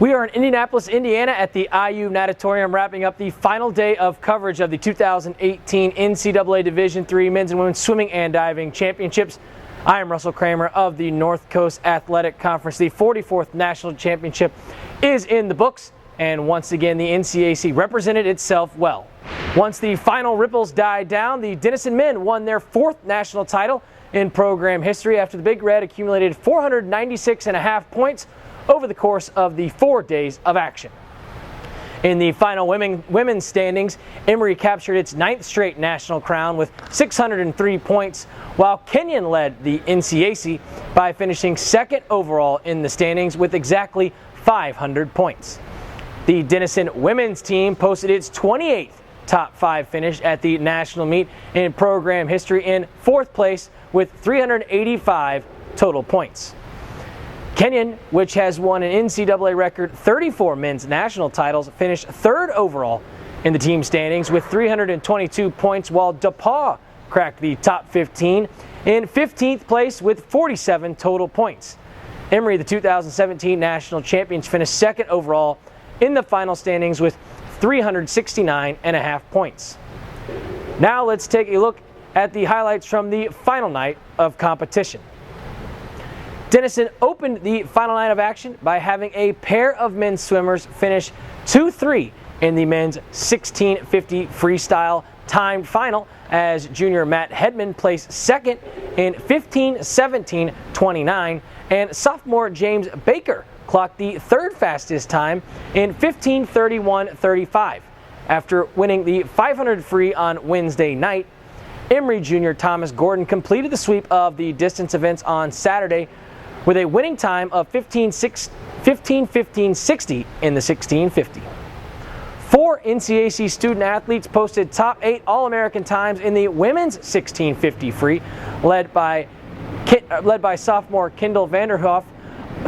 We are in Indianapolis, Indiana at the IU Natatorium, wrapping up the final day of coverage of the 2018 NCAA Division III Men's and Women's Swimming and Diving Championships. I am Russell Kramer of the North Coast Athletic Conference. The 44th National Championship is in the books, and once again the NCAC represented itself well. Once the final ripples died down, the Denison men won their 4th national title in program history after the Big Red accumulated 496.5 points over the course of the 4 days of action. In the final women's standings, Emory captured its 9th straight national crown with 603 points, while Kenyon led the NCAC by finishing 2nd overall in the standings with exactly 500 points. The Denison women's team posted its 28th top 5 finish at the national meet in program history in 4th place with 385 total points. Kenyon, which has won an NCAA record 34 men's national titles, finished 3rd overall in the team standings with 322 points, while DePaul cracked the top 15 in 15th place with 47 total points. Emory, the 2017 national champions, finished 2nd overall in the final standings with 369.5 points. Now let's take a look at the highlights from the final night of competition. Denison opened the final night of action by having a pair of men's swimmers finish 2-3 in the men's 1650 freestyle timed final, as junior Matt Hedman placed 2nd in 15:17:29, and sophomore James Baker clocked the 3rd fastest time in 15:31:35. After winning the 500 free on Wednesday night, Emory junior Thomas Gordon completed the sweep of the distance events on Saturday with a winning time of 15:15:60 in the 1650. 4 NCAC student athletes posted top 8 All-American times in the women's 1650 free, led by sophomore Kendall Vanderhoff,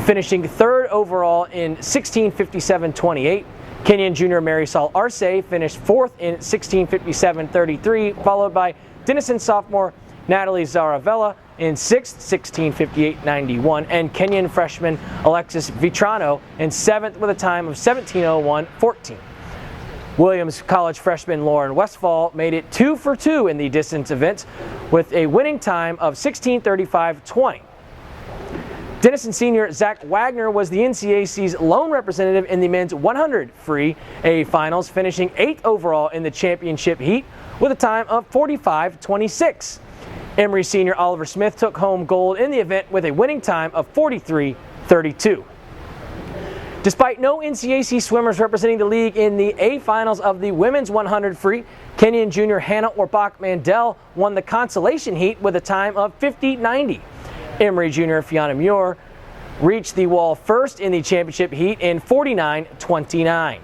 finishing 3rd overall in 16:57:28. Kenyon junior Marisol Arce finished 4th in 16:57:33, followed by Denison sophomore Natalie Zaravella in 6th, 16:58:91, and Kenyon freshman Alexis Vitrano in 7th with a time of 17:01:14. Williams College freshman Lauren Westfall made it 2 for 2 in the distance events with a winning time of 16:35:20. Denison senior Zach Wagner was the NCAC's lone representative in the men's 100 free A finals, finishing 8th overall in the championship heat with a time of 45:26. Emory senior Oliver Smith took home gold in the event with a winning time of 43:32. Despite no NCAC swimmers representing the league in the A finals of the women's 100 free, Kenyon junior Hannah Orbach Mandel won the consolation heat with a time of 50:90. Emory junior Fiona Muir reached the wall first in the championship heat in 49:29.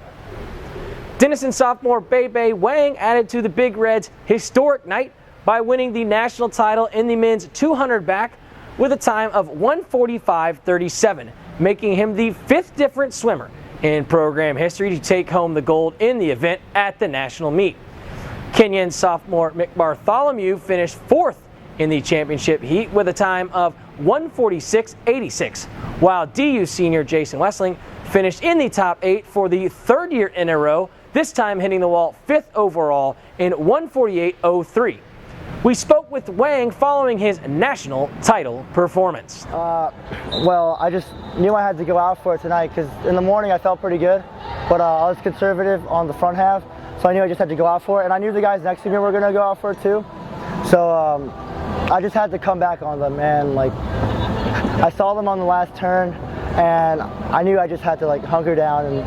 Denison sophomore Bei Wang added to the Big Red's historic night by winning the national title in the men's 200 back with a time of 1:45:37, making him the 5th different swimmer in program history to take home the gold in the event at the national meet. Kenyon sophomore McBartholomew finished 4th in the championship heat with a time of 1:46:86, while DU senior Jason Wessling finished in the top 8 for the 3rd year in a row, this time hitting the wall 5th overall in 1:48:03. We spoke with Wang following his national title performance. Well, I just knew I had to go out for it tonight because in the morning I felt pretty good, but I was conservative on the front half, so I knew I just had to go out for it, and I knew the guys next to me were going to go out for it too. So I just had to come back on them, and like I saw them on the last turn, and I knew I just had to hunker down and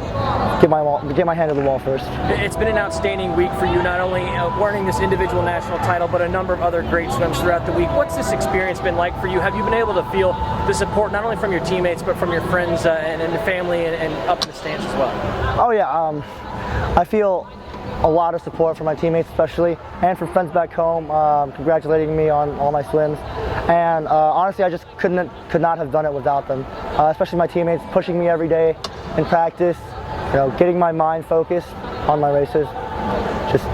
get my hand to the wall first. It's been an outstanding week for you, not only earning this individual national title, but a number of other great swims throughout the week. What's this experience been like for you? Have you been able to feel the support not only from your teammates, but from your friends and the family and up in the stands as well? Oh yeah, I feel a lot of support from my teammates especially, and from friends back home congratulating me on all my swims. And honestly, I just could not have done it without them, especially my teammates pushing me every day in practice, getting my mind focused on my races. Just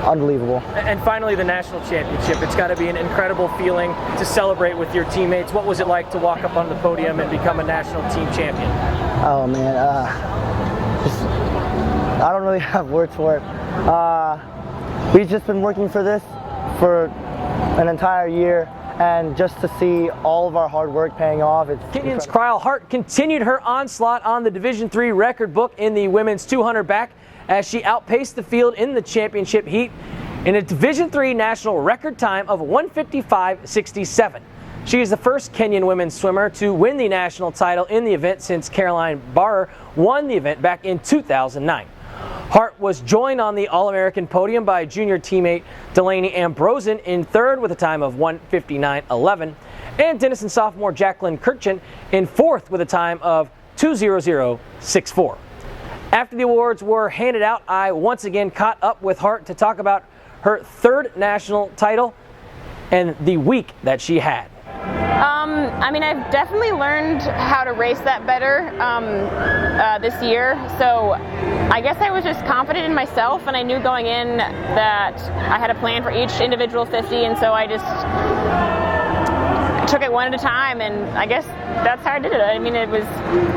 unbelievable. And finally, the national championship. It's got to be an incredible feeling to celebrate with your teammates. What was it like to walk up on the podium and become a national team champion? Oh man, I don't really have words for it. We've just been working for this for an entire year, and just to see all of our hard work paying off, it's Kenyon's Cryle Hart continued her onslaught on the Division III record book in the women's 200 back as she outpaced the field in the championship heat in a Division III national record time of 1:55.67. She is the first Kenyan women's swimmer to win the national title in the event since Caroline Barrer won the event back in 2009. Hart was joined on the All-American podium by junior teammate Delaney Ambrosen in third with a time of 1:59.11, and Denison sophomore Jacqueline Kirchen in fourth with a time of 2:00.64. After the awards were handed out, I once again caught up with Hart to talk about her third national title and the week that she had. I mean, I've definitely learned how to race that better this year. So I guess I was just confident in myself, and I knew going in that I had a plan for each individual 50, and so I just took it one at a time, and I guess that's how I did it. I mean, it was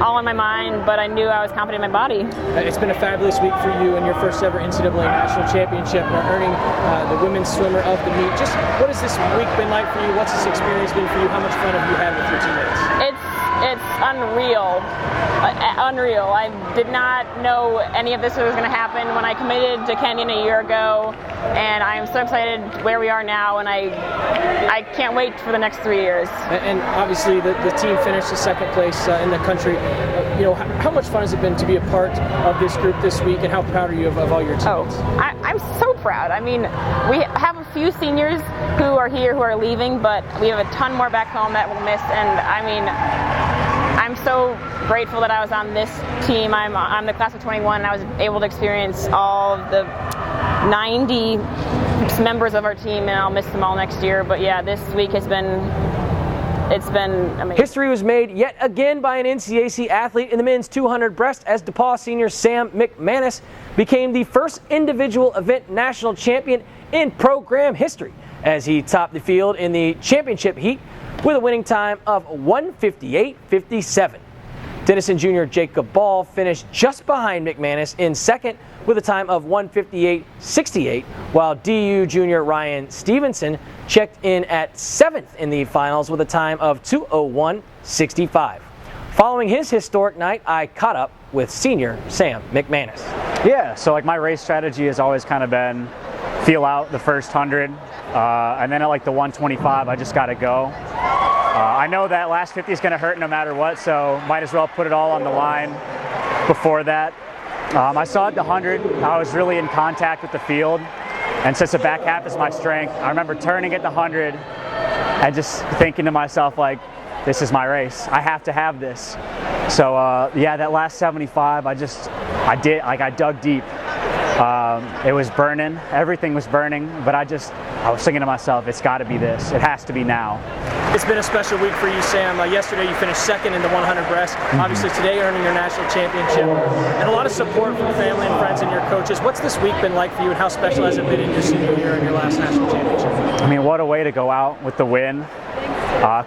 all in my mind, but I knew I was confident in my body. It's been a fabulous week for you and your first ever NCAA national championship, earning the women's swimmer of the meet. Just what has this week been like for you? What's this experience been for you? How much fun have you had with your teammates? It's unreal. Unreal. I did not know any of this was going to happen when I committed to Kenyon a year ago, and I am so excited where we are now, and I can't wait for the next 3 years. And obviously the team finished second place in the country. You know, how much fun has it been to be a part of this group this week, and how proud are you of all your teammates? I'm so proud. I mean, we have a few seniors who are here who are leaving, but we have a ton more back home that we'll miss, and I mean, I'm so grateful that I was on this team. I'm the class of 21, and I was able to experience all of the 90 members of our team, and I'll miss them all next year. But yeah, this week it's been amazing. History was made yet again by an NCAC athlete in the men's 200 breast as DePaul senior Sam Mcmanus became the first individual event national champion in program history as he topped the field in the championship heat with a winning time of 1:58.57. Denison junior Jacob Ball finished just behind Mcmanus in second with a time of 1:58.68, while DU junior Ryan Stevenson checked in at seventh in the finals with a time of 2:01.65. Following his historic night, I caught up with senior Sam Mcmanus. Yeah, so like my race strategy has always kind of been feel out the first 100, and then at like the 125, I just got to go. I know that last 50 is going to hurt no matter what, so might as well put it all on the line before that. I saw at the 100, I was really in contact with the field, and since the back half is my strength, I remember turning at the 100 and just thinking to myself, like, this is my race. I have to have this. So yeah, that last 75, I dug deep. It was burning, everything was burning, but I was thinking to myself, it's got to be this. It has to be now. It's been a special week for you, Sam. Yesterday you finished second in the 100 breast. Obviously today earning your national championship, and a lot of support from family and friends and your coaches. What's this week been like for you, and how special has it been in your senior year and your last national championship? I mean, what a way to go out with the win.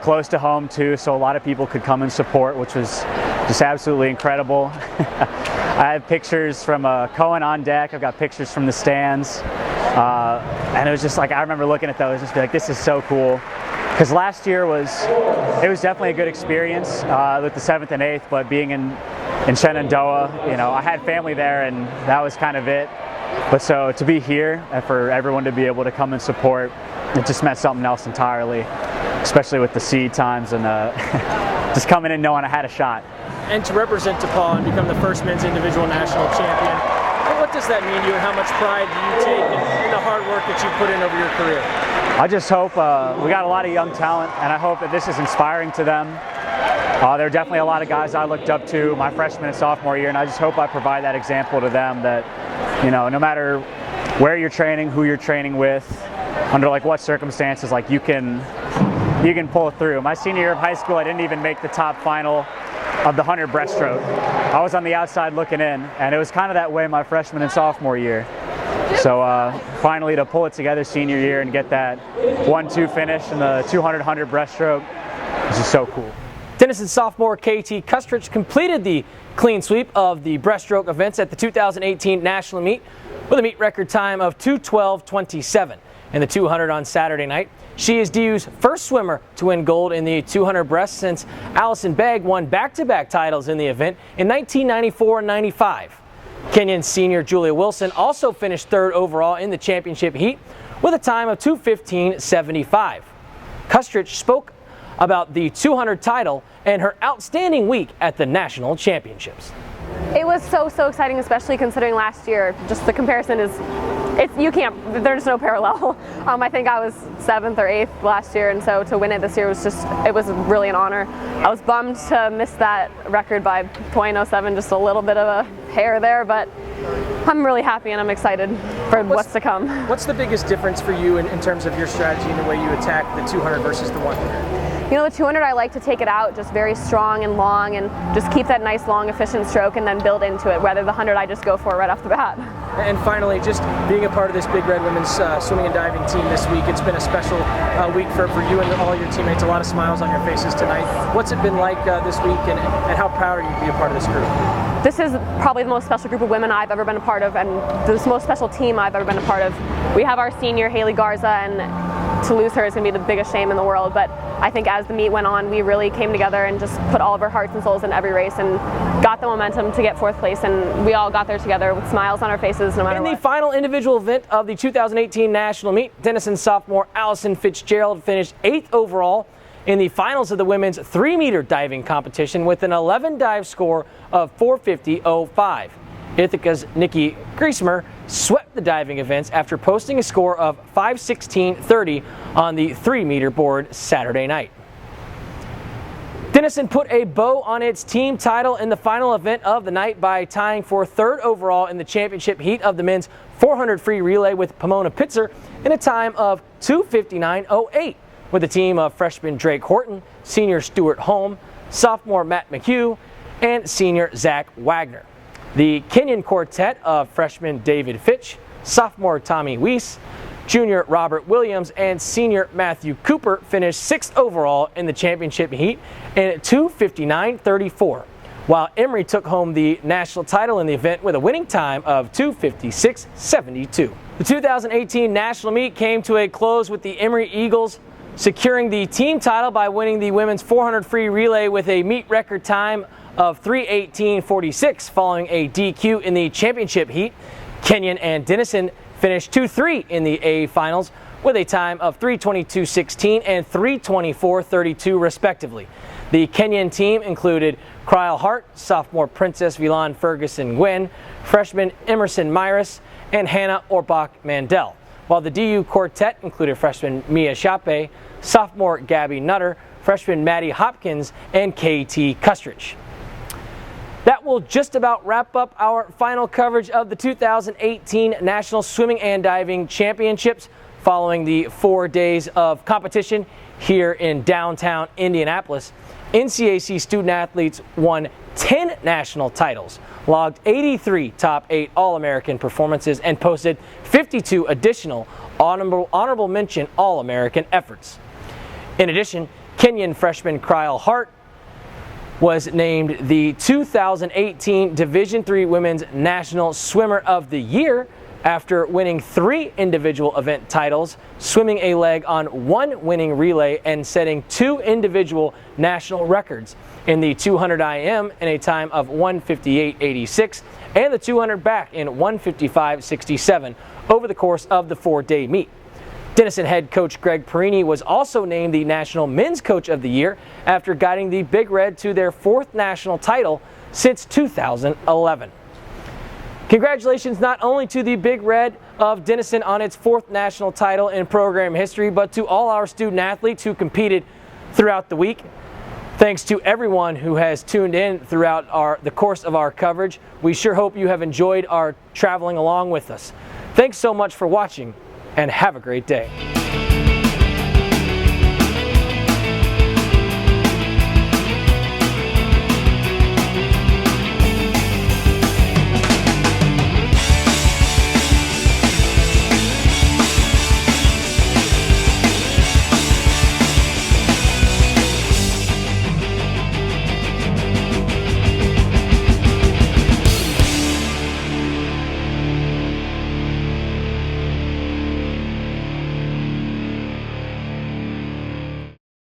Close to home too, so a lot of people could come and support, which was just absolutely incredible. I have pictures from Cohen on deck. I've got pictures from the stands, and it was just like, I remember looking at those and just be like, this is so cool. Because last year was definitely a good experience with the 7th and 8th, but being in Shenandoah, you know, I had family there, and that was kind of it. But so to be here and for everyone to be able to come and support, it just meant something else entirely, especially with the seed times and just coming in knowing I had a shot. And to represent DePaul and become the first men's individual national champion, what does that mean to you, and how much pride do you take in the hard work that you put in over your career? I just hope we got a lot of young talent, and I hope that this is inspiring to them. There are definitely a lot of guys I looked up to my freshman and sophomore year, and I just hope I provide that example to them that, you know, no matter where you're training, who you're training with, under like what circumstances, like you can pull it through. My senior year of high school, I didn't even make the top final of the 100 breaststroke. I was on the outside looking in, and it was kind of that way my freshman and sophomore year. So finally to pull it together senior year and get that 1-2 finish in the 200-100 breaststroke, this is so cool. Denison sophomore KT Kustrich completed the clean sweep of the breaststroke events at the 2018 national meet with a meet record time of 2:12.27 in the 200 on Saturday night. She is DU's first swimmer to win gold in the 200 breast since Allison Begg won back-to-back titles in the event in 1994 and 95. Kenyon senior Julia Wilson also finished third overall in the championship heat with a time of 2:15.75. Kustrich spoke about the 200 title and her outstanding week at the national championships. It was so exciting, especially considering last year. Just the comparison is, there's no parallel. I think I was 7th or 8th last year, and so to win it this year it was really an honor. I was bummed to miss that record by 0.07, just a little bit of a hair there, but I'm really happy and I'm excited for what's to come. What's the biggest difference for you in terms of your strategy and the way you attack the 200 versus the 100? You know, the 200 I like to take it out just very strong and long and just keep that nice long efficient stroke and then build into it, whether the 100 I just go for right off the bat. And finally, just being a part of this Big Red women's swimming and diving team this week, it's been a special week for you and all your teammates. A lot of smiles on your faces tonight. What's it been like this week, and how proud are you to be a part of this group? This is probably the most special group of women I've ever been a part of, and the most special team I've ever been a part of. We have our senior Haley Garza, and to lose her is going to be the biggest shame in the world, but I think as the meet went on, we really came together and just put all of our hearts and souls in every race and got the momentum to get 4th place, and we all got there together with smiles on our faces no matter what. In the final individual event of the 2018 national meet, Denison sophomore Allison Fitzgerald finished 8th overall in the finals of the women's 3-meter diving competition with an 11 dive score of 4:50.05. Ithaca's Nikki Griesmer swept the diving events after posting a score of 5:16.30 on the 3-meter board Saturday night. Denison put a bow on its team title in the final event of the night by tying for 3rd overall in the championship heat of the men's 400 free relay with Pomona Pitzer in a time of 2:59.08 with a team of freshman Drake Horton, senior Stuart Holm, sophomore Matt McHugh, and senior Zach Wagner. The Kenyon quartet of freshman David Fitch, sophomore Tommy Weiss, junior Robert Williams, and senior Matthew Cooper finished 6th overall in the championship heat in 2:59.34, while Emory took home the national title in the event with a winning time of 2:56.72. The 2018 national meet came to a close with the Emory Eagles securing the team title by winning the women's 400 free relay with a meet record time of 3:18.46 following a DQ in the championship heat. Kenyon and Denison finished 2-3 in the A finals with a time of 3:22.16 and 3:24.32 respectively. The Kenyon team included Cryle Hart, sophomore Princess Villan Ferguson Gwynn, freshman Emerson Myris, and Hannah Orbach Mandel, while the DU quartet included freshman Mia Chape, sophomore Gabby Nutter, freshman Maddie Hopkins, and KT Kustrich. That will just about wrap up our final coverage of the 2018 National Swimming and Diving Championships following the 4 days of competition here in downtown Indianapolis. NCAA student athletes won 10 national titles, logged 83 top 8 All-American performances, and posted 52 additional honorable mention All-American efforts. In addition, Kenyon freshman Cryle Hart was named the 2018 Division III Women's National Swimmer of the Year after winning 3 individual event titles, swimming a leg on 1 winning relay, and setting 2 individual national records in the 200 IM in a time of 1:58.86 and the 200 back in 1:55.67 over the course of the 4-day meet. Denison head coach Greg Perini was also named the National Men's Coach of the Year after guiding the Big Red to their 4th national title since 2011. Congratulations not only to the Big Red of Denison on its 4th national title in program history, but to all our student athletes who competed throughout the week. Thanks to everyone who has tuned in throughout the course of our coverage. We sure hope you have enjoyed our traveling along with us. Thanks so much for watching, and have a great day.